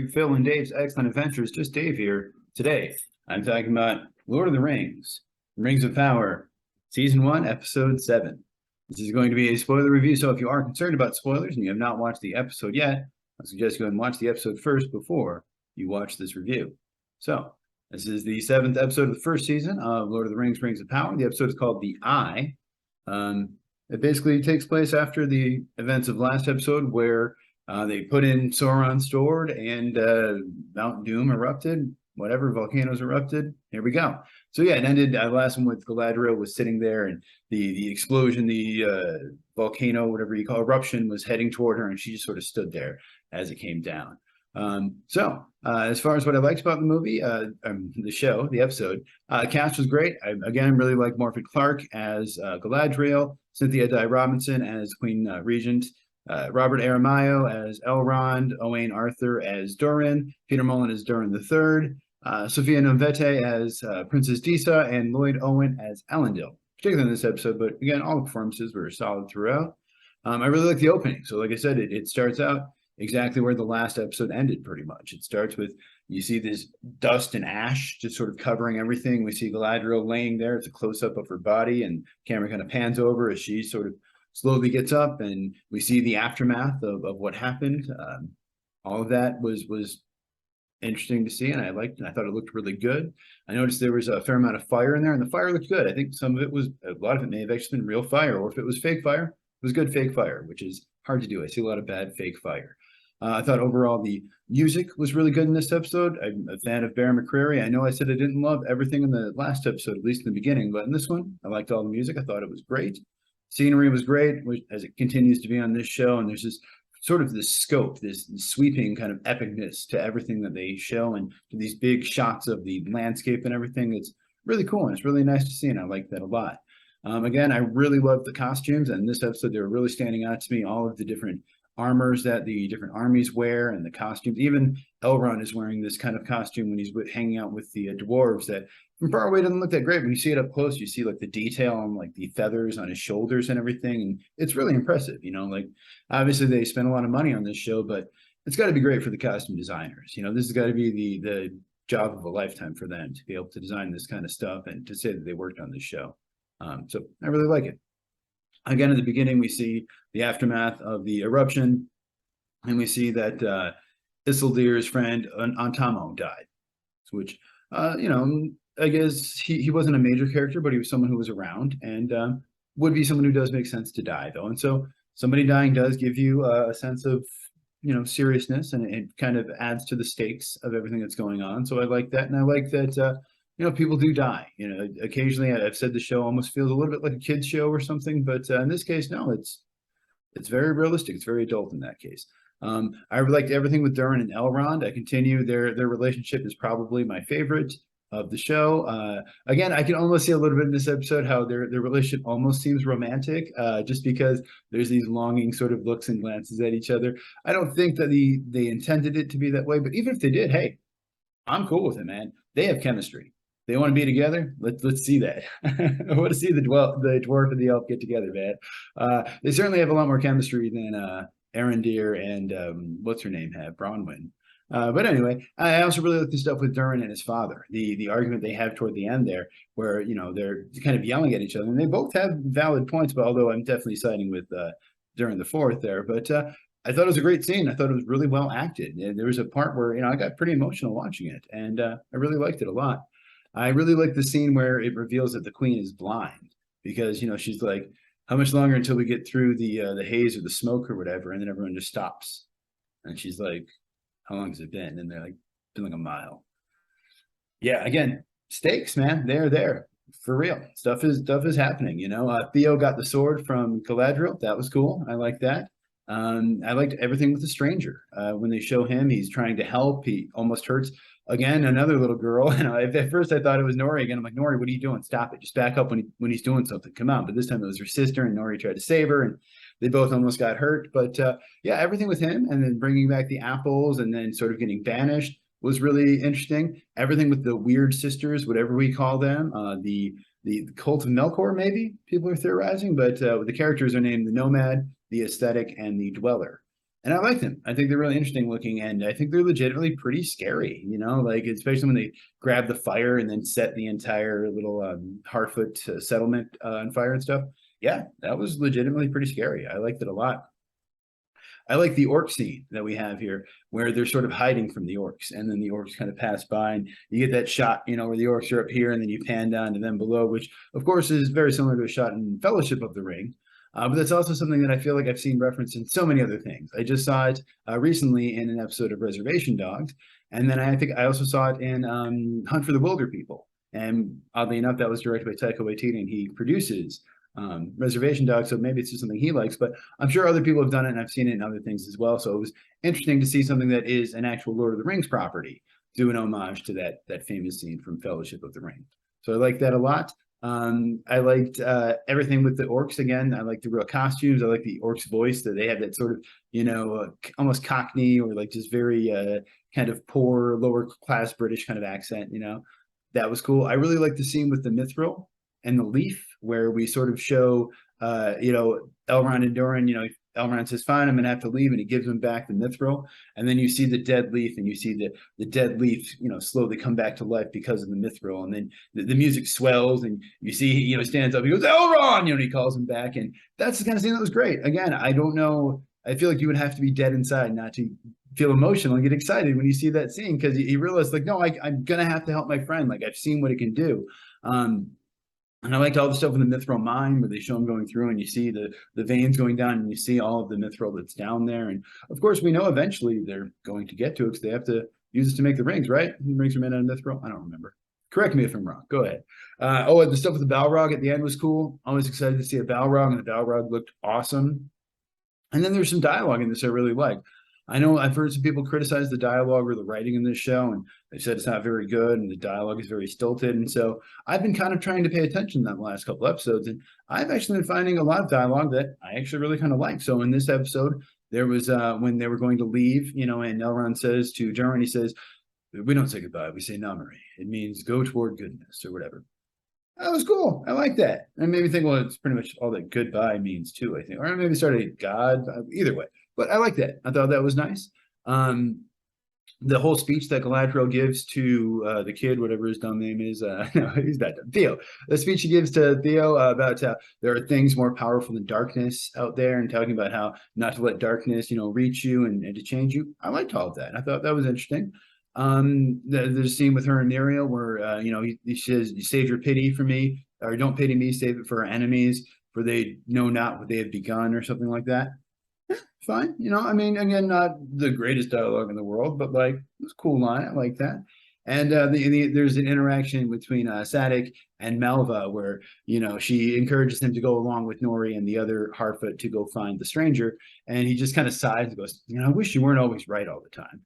to Phil and Dave's Excellent Adventures. Just Dave here. Today, I'm talking about Lord of the Rings, Rings of Power, Season 1, Episode 7. This is going to be a spoiler review, so if you are concerned about spoilers and you have not watched the episode yet, I suggest you go and watch the episode first before you watch this review. So, this is the 7th episode of the first season of Lord of the Rings, Rings of Power. The episode is called The Eye. It basically takes place after the events of last episode where they put in Sauron's sword and Mount Doom erupted, whatever, volcanoes erupted. Here we go. So yeah, it ended, last one with Galadriel was sitting there and the explosion, the volcano, whatever you call eruption, was heading toward her and she just sort of stood there as it came down. As far as what I liked about the movie, the show, the episode, cast was great. I again really like Morfydd Clark as Galadriel, Cynthia Dye Robinson as Queen Regent, Robert Aramayo as Elrond, Owain Arthur as Durin, Peter Mullen as Durin III, Sophia Novete as Princess Disa, and Lloyd Owen as Elendil, particularly in this episode, but again, all the performances were solid throughout. I really like the opening. So like I said, it starts out exactly where the last episode ended, pretty much. It starts with, you see this dust and ash just sort of covering everything. We see Galadriel laying there. It's a close-up of her body, and camera kind of pans over as she sort of slowly gets up, and we see the aftermath of what happened. All of that was interesting to see, and I liked it. I thought it looked really good. I noticed there was a fair amount of fire in there, and the fire looked good. I think some of it was, a lot of it may have actually been real fire, or if it was fake fire, it was good fake fire, which is hard to do. I see a lot of bad fake fire. I thought overall the music was really good in this episode. I'm a fan of Bear McCreary. I know I said I didn't love everything in the last episode, at least in the beginning, but in this one, I liked all the music. I thought it was great. Scenery was great, as it continues to be on this show, and there's this sort of this scope, this sweeping kind of epicness to everything that they show, and to these big shots of the landscape and everything. It's really cool, and it's really nice to see, and I like that a lot. Again, I really love the costumes, and in this episode, they were really standing out to me, all of the different armors that the different armies wear and the costumes. Even Elrond is wearing this kind of costume when he's hanging out with the dwarves that from far away doesn't look that great. When you see it up close, you see like the detail on like the feathers on his shoulders and everything. And it's really impressive, you know, like obviously they spend a lot of money on this show, but it's got to be great for the costume designers. You know, this has got to be the job of a lifetime for them to be able to design this kind of stuff and to say that they worked on this show. So I really like it. Again, at the beginning, we see the aftermath of the eruption, and we see that Isildur's friend Antamo died, which, you know, I guess he wasn't a major character, but he was someone who was around and would be someone who does make sense to die, though. And so somebody dying does give you a sense of, you know, seriousness, and it kind of adds to the stakes of everything that's going on. So I like that, and I like that you know, people do die. You know, occasionally I've said the show almost feels a little bit like a kid's show or something, but in this case, no, it's very realistic. It's very adult in that case. I liked everything with Durin and Elrond. I continue their relationship is probably my favorite of the show. Again, I can almost see a little bit in this episode how their relationship almost seems romantic, just because there's these longing sort of looks and glances at each other. I don't think that they intended it to be that way, but even if they did, hey, I'm cool with it, man. They have chemistry. They want to be together. Let's see that. I want to see the dwarf and the elf get together, man. They certainly have a lot more chemistry than Arondir and what's her name have, Bronwyn. But anyway, I also really like the stuff with Durin and his father. The argument they have toward the end there, where you know they're kind of yelling at each other, and they both have valid points. But although I'm definitely siding with Durin the Fourth there, but I thought it was a great scene. I thought it was really well acted. There was a part where you know I got pretty emotional watching it, and I really liked it a lot. I really like the scene where it reveals that the queen is blind because, you know, she's like, how much longer until we get through the haze or the smoke or whatever? And then everyone just stops. And she's like, how long has it been? And they're like, been like a mile. Yeah, again, stakes, man. They're there for real. Stuff is happening, you know. Theo got the sword from Galadriel. That was cool. I like that. I liked everything with the stranger. When they show him, he's trying to help. He almost hurts. Again, another little girl. And at first I thought it was Nori again. I'm like, Nori, what are you doing? Stop it. Just back up when he's doing something. Come on. But this time it was her sister, and Nori tried to save her, and they both almost got hurt. But yeah, everything with him, and then bringing back the apples, and then sort of getting banished was really interesting. Everything with the weird sisters, whatever we call them, the cult of Melkor, maybe people are theorizing, but the characters are named the Nomad, the Aesthetic, and the Dweller. And I like them. I think they're really interesting looking, and I think they're legitimately pretty scary, like especially when they grab the fire and then set the entire little Harfoot settlement on fire and stuff. Yeah, that was legitimately pretty scary. I liked it a lot. I like the orc scene that we have here, where they're sort of hiding from the orcs, and then the orcs kind of pass by, and you get that shot, where the orcs are up here, and then you pan down to them below, which of course is very similar to a shot in Fellowship of the Ring. But that's also something that I feel like I've seen referenced in so many other things. I just saw it recently in an episode of Reservation Dogs, and then I think I also saw it in Hunt for the Wilder People. And oddly enough, that was directed by Taika Waititi, and he produces Reservation Dogs, so maybe it's just something he likes, but I'm sure other people have done it, and I've seen it in other things as well. So it was interesting to see something that is an actual Lord of the Rings property do an homage to that famous scene from Fellowship of the Ring. So I like that a lot. I liked everything with the orcs. Again, I like the real costumes. I like the orcs' voice, that they have that sort of almost Cockney, or like just very kind of poor lower class British kind of accent. That was cool. I really like the scene with the mithril and the leaf, where we sort of show Elrond and Durin. Elrond says, fine, I'm gonna have to leave, and he gives him back the mithril, and then you see the dead leaf, and you see the dead leaf slowly come back to life because of the mithril, and then the music swells, and you see he stands up, he goes, Elrond, he calls him back, and that's the kind of scene that was great. Again, I don't know, I feel like you would have to be dead inside not to feel emotional and get excited when you see that scene, because you realize, like, no, I'm gonna have to help my friend, like I've seen what it can do. And I liked all the stuff in the mithril mine, where they show them going through, and you see the veins going down, and you see all of the mithril that's down there. And of course, we know eventually they're going to get to it, because they have to use it to make the rings, right? The rings are made out of mithril. I don't remember. Correct me if I'm wrong. Go ahead. And the stuff with the Balrog at the end was cool. I was excited to see a Balrog, and the Balrog looked awesome. And then there's some dialogue in this I really liked. I know I've heard some people criticize the dialogue or the writing in this show, and they said it's not very good and the dialogue is very stilted. And so I've been kind of trying to pay attention to that last couple episodes, and I've actually been finding a lot of dialogue that I actually really kind of like. So in this episode, there was when they were going to leave, and Elrond says to Durin, he says, we don't say goodbye, we say Namari. It means go toward goodness or whatever. That was cool. I like that. And made me think, well, it's pretty much all that goodbye means too, I think. Or maybe started God, either way. But I like that. I thought that was nice. The whole speech that Galadriel gives to the kid, whatever his dumb name is, no, he's not dumb, Theo. The speech he gives to Theo about how there are things more powerful than darkness out there, and talking about how not to let darkness, reach you and to change you. I liked all of that. I thought that was interesting. There's a scene with her and Muriel where, he says, you save your pity for me, or don't pity me, save it for our enemies, for they know not what they have begun, or something like that. Fine. Again, not the greatest dialogue in the world, but like, it's a cool line. I like that. And there's an interaction between Sadik and Malva where, she encourages him to go along with Nori and the other Harfoot to go find the stranger. And he just kind of sighs and goes, I wish you weren't always right all the time.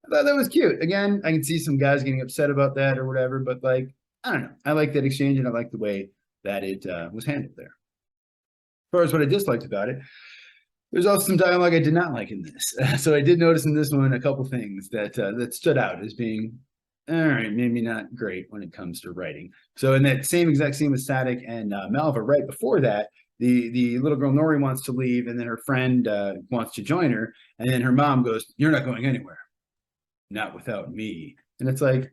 I thought that was cute. Again, I can see some guys getting upset about that or whatever, but like, I don't know. I like that exchange, and I like the way that it was handled there. As far as what I disliked about it, there's also some dialogue I did not like in this. So I did notice in this one a couple things that stood out as being, all right, maybe not great when it comes to writing. So in that same exact scene with Sadik and Malva, right before that, the little girl Nori wants to leave, and then her friend wants to join her, and then her mom goes, you're not going anywhere. Not without me. And it's like,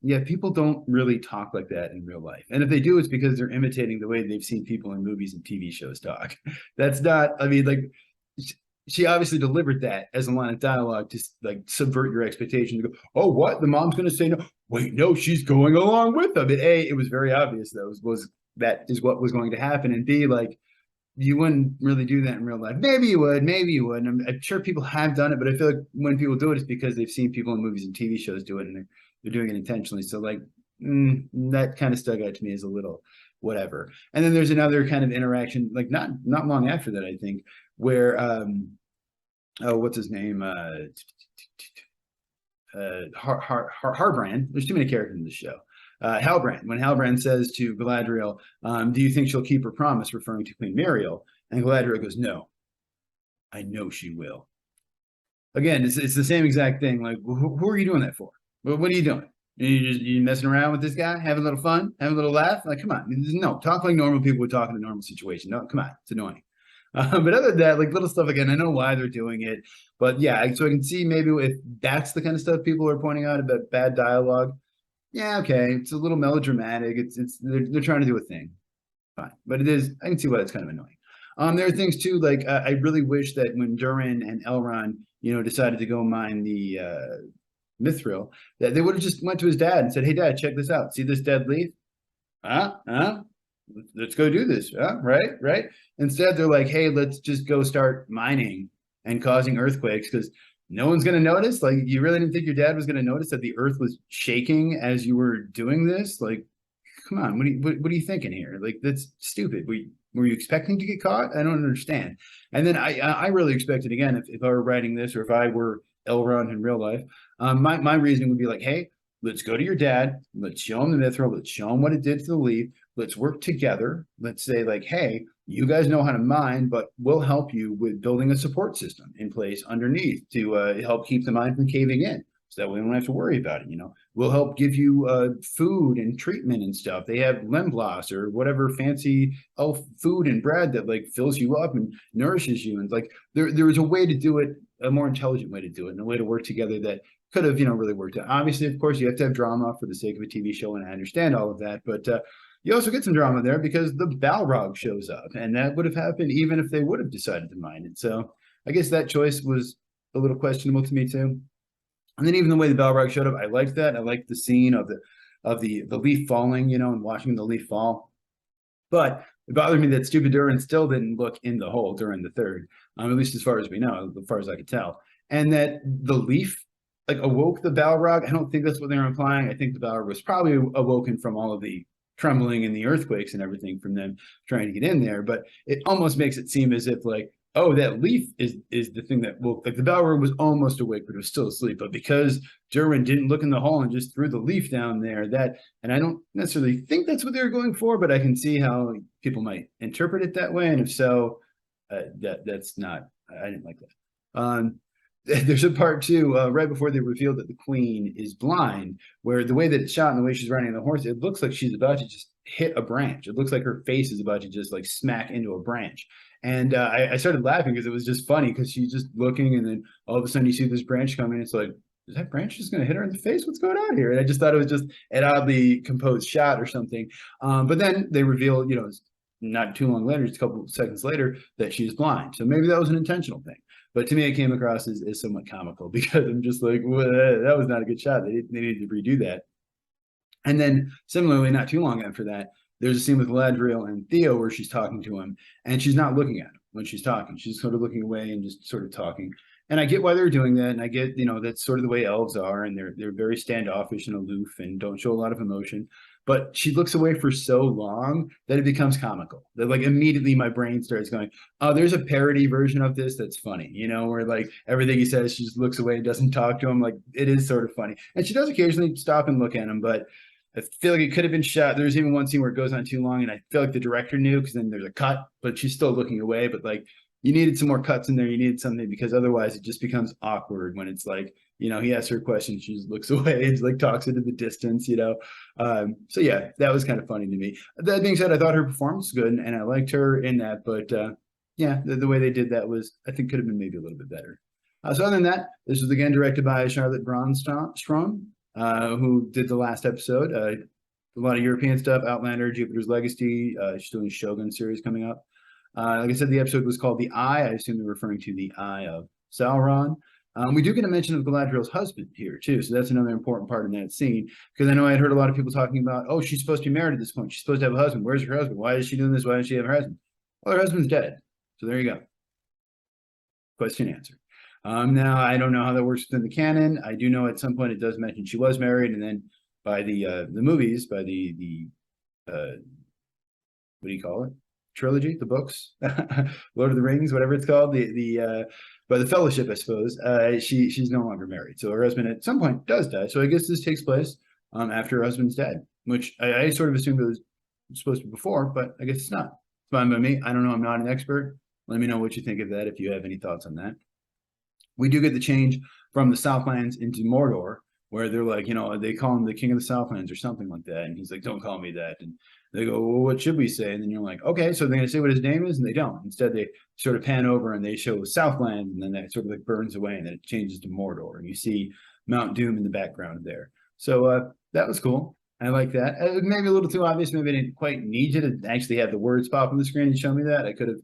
yeah, people don't really talk like that in real life. And if they do, it's because they're imitating the way they've seen people in movies and TV shows talk. That's not, like, she obviously delivered that as a line of dialogue to like subvert your expectations. To go, oh, what? The mom's going to say no. Wait, no, she's going along with them. But A, it was very obvious that is what was going to happen. And B, like, you wouldn't really do that in real life. Maybe you would, maybe you wouldn't. I'm sure people have done it, but I feel like when people do it, it's because they've seen people in movies and TV shows do it, and they're doing it intentionally. So like, that kind of stuck out to me as a little whatever. And then there's another kind of interaction, like not long after that, I think, where what's his name? Harbrand. There's too many characters in the show. Halbrand, when Halbrand says to Galadriel, do you think she'll keep her promise, referring to Queen Muriel? And Galadriel goes, no, I know she will. Again, it's the same exact thing. Like, who are you doing that for? What are you doing? You messing around with this guy, having a little fun, having a little laugh? Like, come on. No, talk like normal people would talk in a normal situation. No, come on. It's annoying. But other than that, like little stuff again, I know why they're doing it, but yeah, so I can see maybe if that's the kind of stuff people are pointing out about bad dialogue. Yeah, okay, it's a little melodramatic. It's they're trying to do a thing, fine, but it is. I can see why it's kind of annoying. There are things too, like I really wish that when Durin and Elrond, decided to go mine the Mithril, that they would have just went to his dad and said, "Hey, Dad, check this out. See this dead leaf? Huh? Let's go do this. Right, right." Instead, they're like, "Hey, let's just go start mining and causing earthquakes because no one's going to notice." Like, you really didn't think your dad was going to notice that the earth was shaking as you were doing this? Like, come on, what are you thinking here? Like, that's stupid. Were you expecting to get caught? I don't understand. And then I really expected, again, if I were writing this or if I were Elrond in real life, my reasoning would be like, hey, let's go to your dad. Let's show him the mithril. Let's show him what it did to the leaf. Let's work together. Let's say like, hey, you guys know how to mine, but we'll help you with building a support system in place underneath to help keep the mine from caving in. So that way we don't have to worry about it. We'll help give you food and treatment and stuff. They have lemblas or whatever fancy elf food and bread that like fills you up and nourishes you. And like there is a way to do it, a more intelligent way to do it, and a way to work together that could have really worked out. Obviously, of course, you have to have drama for the sake of a TV show, and I understand all of that, but you also get some drama there because the Balrog shows up, and that would have happened even if they would have decided to mine it. So I guess that choice was a little questionable to me too. And then even the way the Balrog showed up, I liked that. I liked the scene of the leaf falling, and watching the leaf fall. But it bothered me that stupid Durin still didn't look in the hole during the third, at least as far as we know, as far as I could tell. And that the leaf like awoke the Balrog. I don't think that's what they were implying. I think the Balrog was probably awoken from all of the trembling and the earthquakes and everything from them trying to get in there. But it almost makes it seem as if like, oh, that leaf is the thing that woke. Like the Balrog was almost awake, but it was still asleep. But because Durin didn't look in the hole and just threw the leaf down there, and I don't necessarily think that's what they were going for, but I can see how people might interpret it that way. And if so, that's not. I didn't like that. There's a part too, right before they reveal that the queen is blind, where the way that it's shot and the way she's riding on the horse, it looks like she's about to just hit a branch. It looks like her face is about to just like smack into a branch. And I started laughing because it was just funny because she's just looking, and then all of a sudden you see this branch coming. It's like, is that branch just going to hit her in the face? What's going on here? And I just thought it was just an oddly composed shot or something. But then they reveal, not too long later, just a couple of seconds later, that she's blind. So maybe that was an intentional thing. But to me, it came across as somewhat comical because I'm just like, well, that was not a good shot. They needed to redo that. And then similarly, not too long after that, there's a scene with Galadriel and Theo where she's talking to him, and she's not looking at him when she's talking. She's sort of looking away and just sort of talking. And I get why they're doing that, and I get, that's sort of the way elves are, and they're very standoffish and aloof and don't show a lot of emotion. But she looks away for so long that it becomes comical. That like immediately my brain starts going, oh, there's a parody version of this that's funny, where like everything he says, she just looks away and doesn't talk to him. Like it is sort of funny. And she does occasionally stop and look at him, but I feel like it could have been shot. There's even one scene where it goes on too long, and I feel like the director knew because then there's a cut, but she's still looking away. But like you needed some more cuts in there. You needed something because otherwise it just becomes awkward when it's like, he asks her a question, she just looks away and like talks into the distance, So yeah, that was kind of funny to me. That being said, I thought her performance was good and I liked her in that, but yeah, the way they did that was, I think could have been maybe a little bit better. So other than that, this was again directed by Charlotte Bronstrom, who did the last episode. A lot of European stuff, Outlander, Jupiter's Legacy. She's doing a Shogun series coming up. Like I said, the episode was called The Eye. I assume they're referring to the Eye of Sauron. We do get a mention of Galadriel's husband here, too. So that's another important part in that scene. Because I know I had heard a lot of people talking about, oh, she's supposed to be married at this point. She's supposed to have a husband. Where's her husband? Why is she doing this? Why doesn't she have her husband? Well, her husband's dead. So there you go. Question answered. Now, I don't know how that works within the canon. I do know at some point it does mention she was married. And then by the movies, by the what do you call it? Trilogy, the books, Lord of the Rings, whatever it's called, by the Fellowship, I suppose. She's no longer married, so her husband at some point does die. So I guess this takes place after her husband's dead, which I sort of assumed it was supposed to be before, but I guess it's not. It's fine by me. I don't know. I'm not an expert. Let me know what you think of that if you have any thoughts on that. We do get the change from the Southlands into Mordor, where they're like, they call him the King of the Southlands or something like that. And he's like, don't call me that. And they go, well, what should we say? And then you're like, okay, so they're going to say what his name is, and they don't. Instead, they sort of pan over and they show Southland, and then that sort of like burns away, and then it changes to Mordor, and you see Mount Doom in the background there. So that was cool. I like that. Maybe a little too obvious. Maybe I didn't quite need you to actually have the words pop on the screen and show me that. I could have,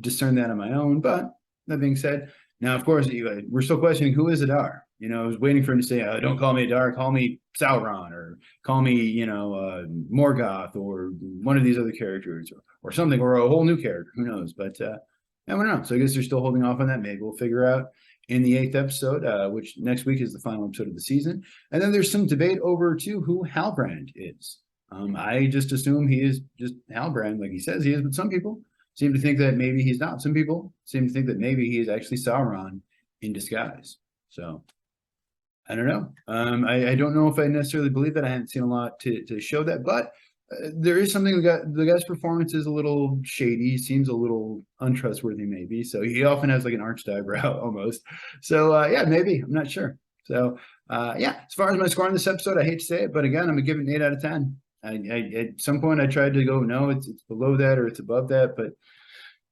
discerned that on my own. But that being said, now, of course, we're still questioning who is Adar. I was waiting for him to say, don't call me Adar, call me Sauron, or call me, Morgoth, or one of these other characters, or something, or a whole new character. Who knows? But I don't know. So I guess they're still holding off on that. Maybe we'll figure out in the 8th episode, which next week is the final episode of the season. And then there's some debate over, too, who Halbrand is. I just assume he is just Halbrand, like he says he is, but some people seem to think that maybe he's not. Some people seem to think that maybe he is actually Sauron in disguise. So I don't know. I don't know if I necessarily believe that. I haven't seen a lot to show that, but there is something. The guy's performance is a little shady. Seems a little untrustworthy, maybe. So he often has like an arched eyebrow almost. So yeah, maybe. I'm not sure. So yeah, as far as my score on this episode, I hate to say it, but again, I'm gonna give it an 8 out of 10. At some point I tried to go, no, it's below that or it's above that, but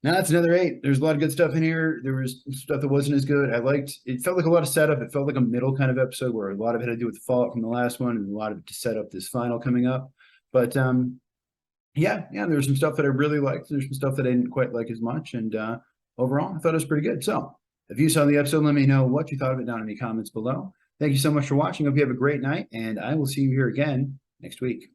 now it's another 8. There's a lot of good stuff in here. There was stuff that wasn't as good. It felt like a lot of setup. It felt like a middle kind of episode where a lot of it had to do with the fallout from the last one and a lot of it to set up this final coming up. But yeah, there's some stuff that I really liked. There's some stuff that I didn't quite like as much. And overall, I thought it was pretty good. So if you saw the episode, let me know what you thought of it down in the comments below. Thank you so much for watching. Hope you have a great night, and I will see you here again next week.